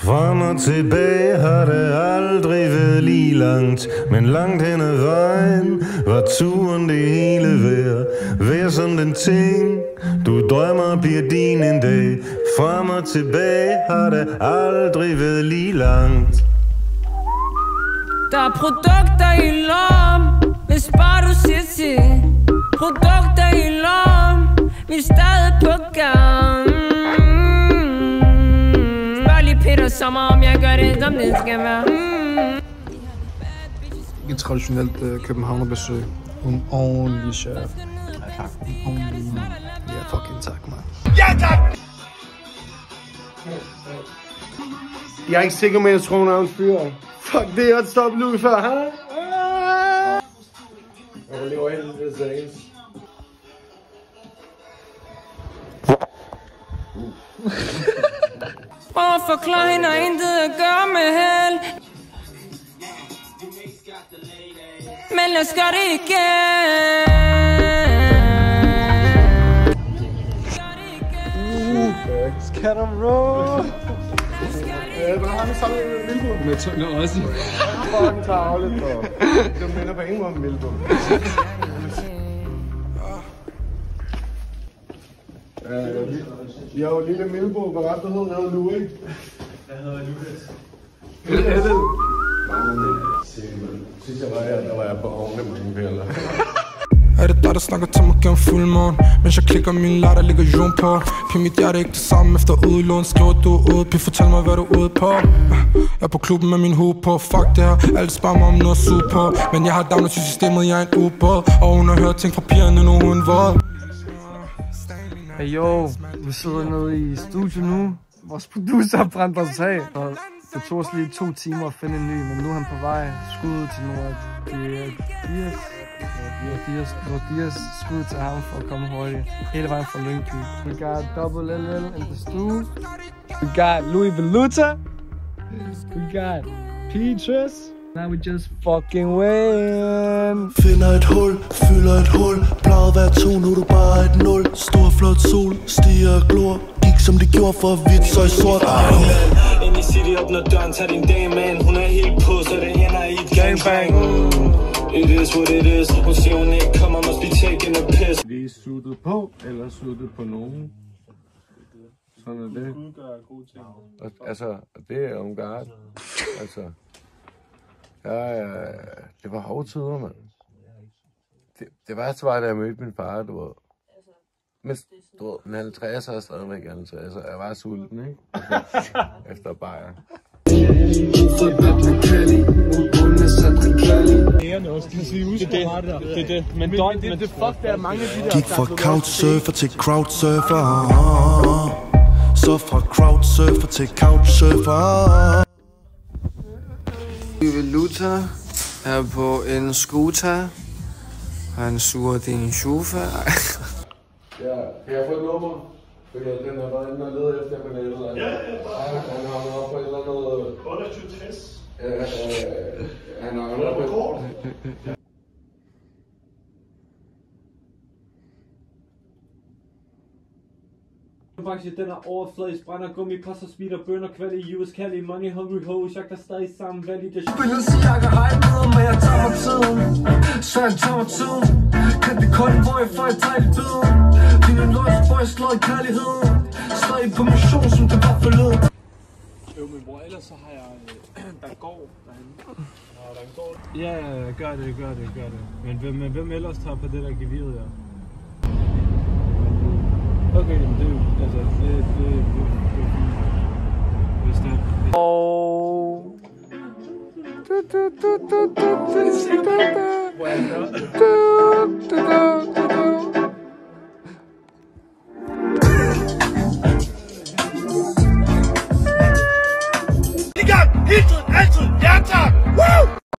Frem og tilbage har det aldrig været lige langt, men langt hen ad vejen var turen det hele værd. Vær som den ting, du drømmer bliver din en dag. Frem og tilbage har det aldrig været lige langt. Der er produkter i lom, hvis bare du siger til. Produkter i lom, vi er stadig på gang. Spørg lige Peter Sommer, om jeg gør det, som det skal være. Et traditionelt københavnerbesøg. En ordentlig chef. Ja, tak. Ja, fucking tak, man. Ja, tak! Jeg er ikke sikker med, at jeg tror, hun er en fyr. Fuck det, jeg har stoppet Louis før, ha? Jeg lever helvede sagens. Og forklare hende har intet at gøre med held. Men lad os gøre det igen. Skal der bro? Hvad har vi sammen med Milbo? Med Tønder også. Fucking tavlet, bro. Du minder på ingen måde om Milbo. Jo, lille Milbo, hvad ret du hed? Jeg hedder Louis. Jeg hedder Lukas. Sidst jeg var her, der var jeg på ovne mange piller. Er det dig, der snakker til mig gennem fuldmåne? Mens jeg klikker min latter, ligger jon på. Pig, mit hjerte er ikke det samme efter udlån. Skriver du ud, pig, fortæl mig, hvad du er ude på. Jeg er på klubben med min hue på. Fuck det her, alt spørger mig om noget super. Men jeg har downloadet til systemet, jeg er en ubåd. Og hun har hørt ting fra pigerne, nu hun våd. Hey yo, vi sidder nede i studiet nu. Vores producer har brændt os af. Det tog os lige 2 timer at finde en ny, men nu er han på vej. Skud til Dias. Skud til ham for at komme hurtigt. Hele vejen fra Lyngby. We got Double LL in the stew. We got Louis Valuta. We got Peaches. Now we just fucking win. Finder et hul, fylder et hul. Plejede hver 2, nu er du bare et 0. Stor flot sol, stiger og glor. Gik som det gjorde for hvidt, så i sort. Ind i city, åbner døren, tager din dame man. Hun er helt på, så det ender i et gangbang. It is what it is. Hun siger hun ikke kommer, must be taking a piss. Vi er suttet på, eller suttet på nogen. Sådan er det. Altså, det er jo garde. Altså. Ja, det var hovtider, mand. Det værste var, da jeg mødte min far, du ved. Men du ved, en 50'er er stadigvæk 50'er. Jeg var sulten, ikke? Efter bajer. Det. Men det fuck, der er mange af de der... Gik fra couchsurfer til crowdsurfer. Så fra crowdsurfer til couchsurfer. Valuta er på en scooter. Han suger din chauffør. Ja, kan jeg få et nummer? Fordi den har været inde og lede efter på nettet. Ja, han har været på et eller andet... 28. Han har været på... Faktisk den er overfladisk, brænder gummi, passer speed og bønder kvalde i US Cali, money hungry hoes, jeg der stadig sammen, validation. Spiller siakker, hej med, men jeg tager mig tiden. Så jeg tager mig tiden. Kan det kun, hvor jeg får et tejt bid. Dine løs, hvor jeg slår i kærligheden. Stadig på mission, som det var forleden. Jo, men bror, ellers så har jeg, der går derinde. Nå, der går. Ja, gør det. Men hvem ellers tager på det der geviret der? Okay, men det er jo, altså, det hvis det er... Bueno.